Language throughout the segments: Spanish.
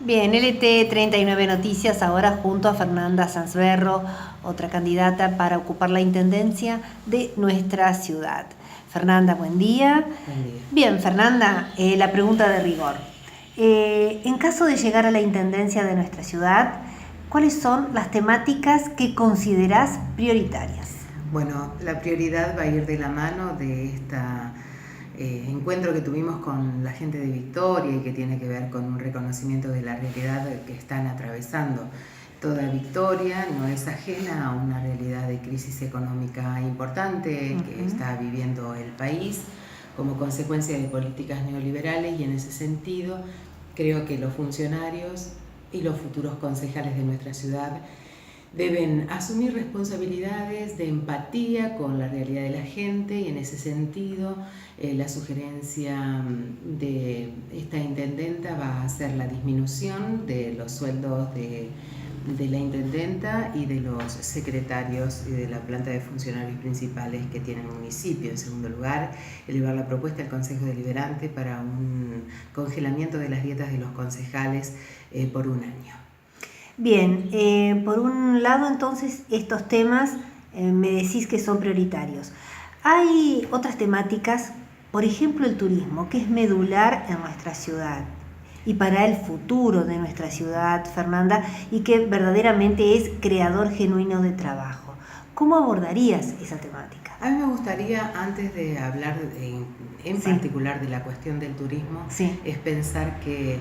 Bien, LT39 Noticias ahora junto a Fernanda Sanzberro, otra candidata para ocupar la intendencia de nuestra ciudad. Fernanda, buen día. Buen día. Bien, Fernanda, la pregunta de rigor. En caso de llegar a la intendencia de nuestra ciudad, ¿cuáles son las temáticas que considerás prioritarias? Bueno, la prioridad va a ir de la mano de este encuentro que tuvimos con la gente de Victoria y que tiene que ver con un reconocimiento de la realidad que están atravesando. Toda Victoria no es ajena a una realidad de crisis económica importante que está viviendo el país como consecuencia de políticas neoliberales, y en ese sentido creo que los funcionarios y los futuros concejales de nuestra ciudad deben asumir responsabilidades de empatía con la realidad de la gente, y en ese sentido la sugerencia de esta intendenta va a ser la disminución de los sueldos de la intendenta y de los secretarios y de la planta de funcionarios principales que tiene el municipio. En segundo lugar, elevar la propuesta al Consejo Deliberante para un congelamiento de las dietas de los concejales por un año. Bien, por un lado entonces estos temas me decís que son prioritarios. Hay otras temáticas, por ejemplo el turismo, que es medular en nuestra ciudad y para el futuro de nuestra ciudad, Fernanda, y que verdaderamente es creador genuino de trabajo. ¿Cómo abordarías esa temática? A mí me gustaría, antes de hablar en particular de la cuestión del turismo, es pensar que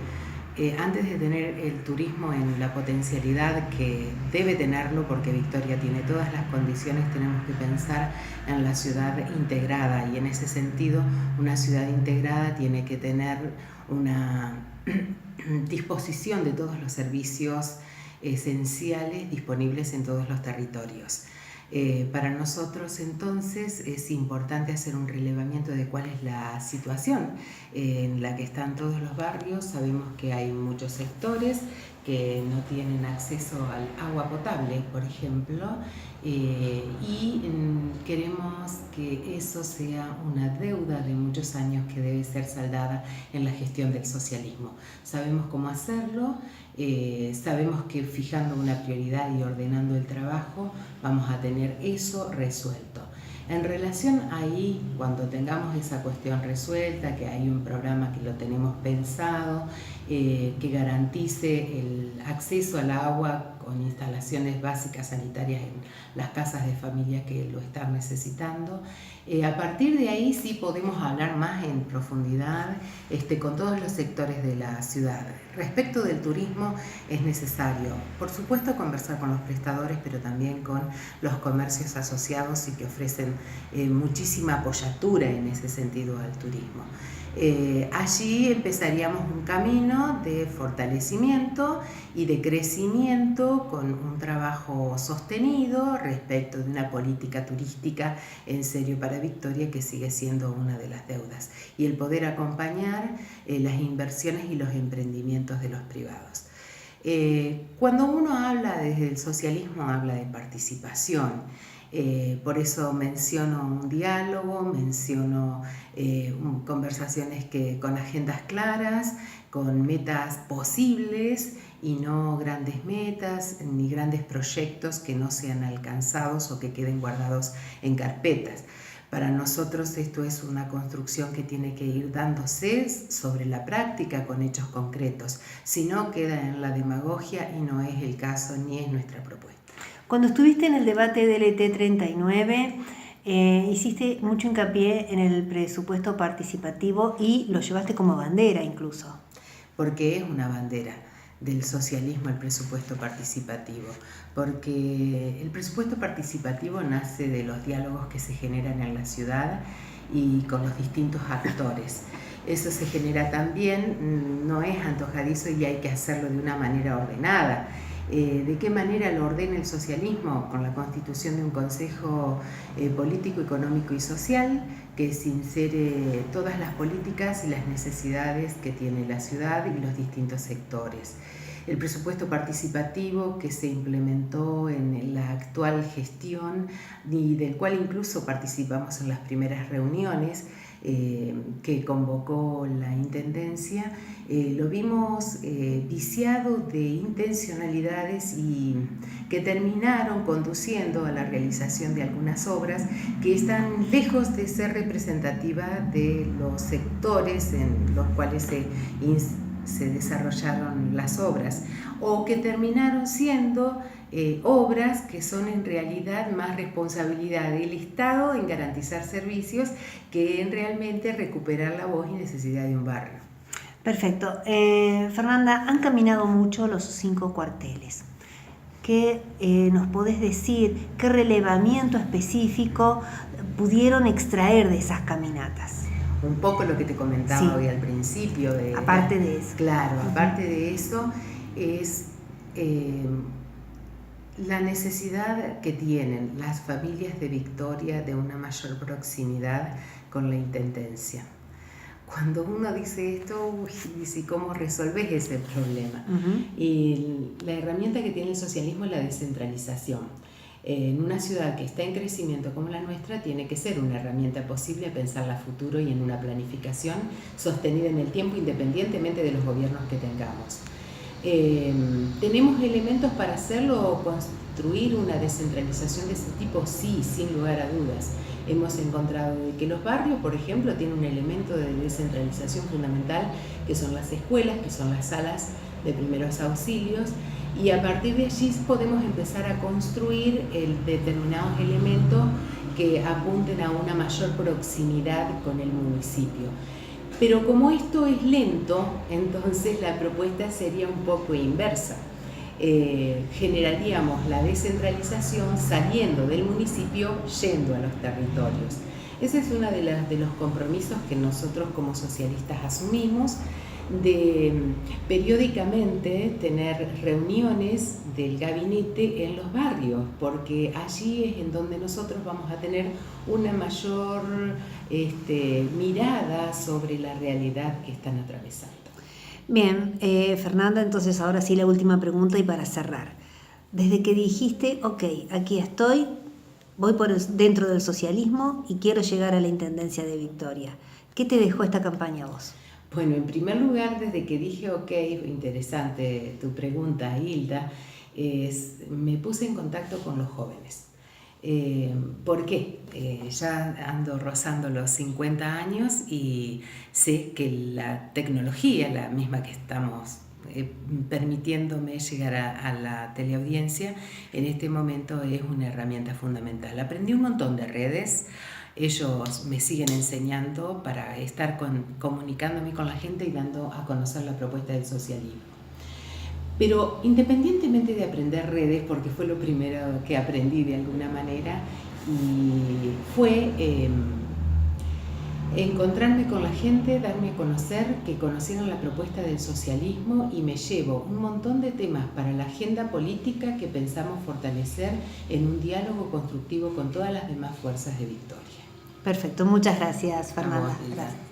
antes de tener el turismo en la potencialidad que debe tenerlo, porque Victoria tiene todas las condiciones, tenemos que pensar en la ciudad integrada, y en ese sentido una ciudad integrada tiene que tener una disposición de todos los servicios esenciales disponibles en todos los territorios. Para nosotros entonces es importante hacer un relevamiento de cuál es la situación en la que están todos los barrios. Sabemos que hay muchos sectores que no tienen acceso al agua potable, por ejemplo, y queremos que eso sea una deuda de muchos años que debe ser saldada en la gestión del socialismo. Sabemos cómo hacerlo, sabemos que fijando una prioridad y ordenando el trabajo vamos a tener eso resuelto. En relación ahí, cuando tengamos esa cuestión resuelta, que hay un programa que lo tenemos pensado, que garantice el acceso al agua con instalaciones básicas sanitarias en las casas de familia que lo están necesitando, a partir de ahí sí podemos hablar más en profundidad con todos los sectores de la ciudad. Respecto del turismo es necesario, por supuesto, conversar con los prestadores, pero también con los comercios asociados y que ofrecen muchísima apoyatura en ese sentido al turismo. Allí empezaríamos un camino de fortalecimiento y de crecimiento con un trabajo sostenido respecto de una política turística en serio para Victoria, que sigue siendo una de las deudas, y el poder acompañar las inversiones y los emprendimientos de los privados. Cuando uno habla desde el socialismo, habla de participación. Por eso menciono un diálogo, menciono conversaciones con agendas claras, con metas posibles y no grandes metas ni grandes proyectos que no sean alcanzados o que queden guardados en carpetas. Para nosotros esto es una construcción que tiene que ir dándose sobre la práctica con hechos concretos, si no queda en la demagogia, y no es el caso ni es nuestra propuesta. Cuando estuviste en el debate del ET39, hiciste mucho hincapié en el presupuesto participativo y lo llevaste como bandera incluso. Porque es una bandera del socialismo el presupuesto participativo, porque el presupuesto participativo nace de los diálogos que se generan en la ciudad y con los distintos actores. Eso se genera también, no es antojadizo y hay que hacerlo de una manera ordenada. ¿De qué manera lo ordena el socialismo? Con la constitución de un consejo político, económico y social que sincere todas las políticas y las necesidades que tiene la ciudad y los distintos sectores. El presupuesto participativo que se implementó en la actual gestión y del cual incluso participamos en las primeras reuniones, que convocó la Intendencia, lo vimos viciado de intencionalidades y que terminaron conduciendo a la realización de algunas obras que están lejos de ser representativas de los sectores en los cuales se desarrollaron las obras, o que terminaron siendo obras que son en realidad más responsabilidad del Estado en garantizar servicios que en realmente recuperar la voz y necesidad de un barrio. Perfecto. Fernanda, han caminado mucho los 5 cuarteles. ¿Qué nos podés decir? ¿Qué relevamiento específico pudieron extraer de esas caminatas? Un poco lo que te comentaba hoy al principio. Aparte de eso. Claro, aparte de eso es la necesidad que tienen las familias de Victoria de una mayor proximidad con la Intendencia. Cuando uno dice esto, dice, ¿cómo resolves ese problema? Y la herramienta que tiene el socialismo es la descentralización. En una ciudad que está en crecimiento como la nuestra, tiene que ser una herramienta posible a pensarla a futuro y en una planificación sostenida en el tiempo, independientemente de los gobiernos que tengamos. ¿Tenemos elementos para hacerlo o construir una descentralización de ese tipo? Sí, sin lugar a dudas. Hemos encontrado que los barrios, por ejemplo, tienen un elemento de descentralización fundamental, que son las escuelas, que son las salas de primeros auxilios, y a partir de allí podemos empezar a construir determinados elementos que apunten a una mayor proximidad con el municipio. Pero como esto es lento, entonces la propuesta sería un poco inversa. Generaríamos la descentralización saliendo del municipio, yendo a los territorios. Ese es uno de los compromisos que nosotros como socialistas asumimos, de periódicamente tener reuniones del gabinete en los barrios, porque allí es en donde nosotros vamos a tener una mayor mirada sobre la realidad que están atravesando. Bien, Fernanda, entonces ahora sí la última pregunta y para cerrar. Desde que dijiste, ok, aquí estoy, voy dentro del socialismo y quiero llegar a la Intendencia de Victoria, ¿qué te dejó esta campaña a vos? Bueno, en primer lugar, desde que dije, ok, interesante tu pregunta, Hilda, me puse en contacto con los jóvenes. ¿Por qué? Ya ando rozando los 50 años y sé que la tecnología, la misma que estamos permitiéndome llegar a la teleaudiencia, en este momento es una herramienta fundamental. Aprendí un montón de redes. Ellos me siguen enseñando para estar comunicándome con la gente y dando a conocer la propuesta del socialismo. Pero independientemente de aprender redes, porque fue lo primero que aprendí de alguna manera, y fue encontrarme con la gente, darme a conocer, que conocieron la propuesta del socialismo, y me llevo un montón de temas para la agenda política que pensamos fortalecer en un diálogo constructivo con todas las demás fuerzas de Victoria. Perfecto, muchas gracias, Fernanda. Gracias.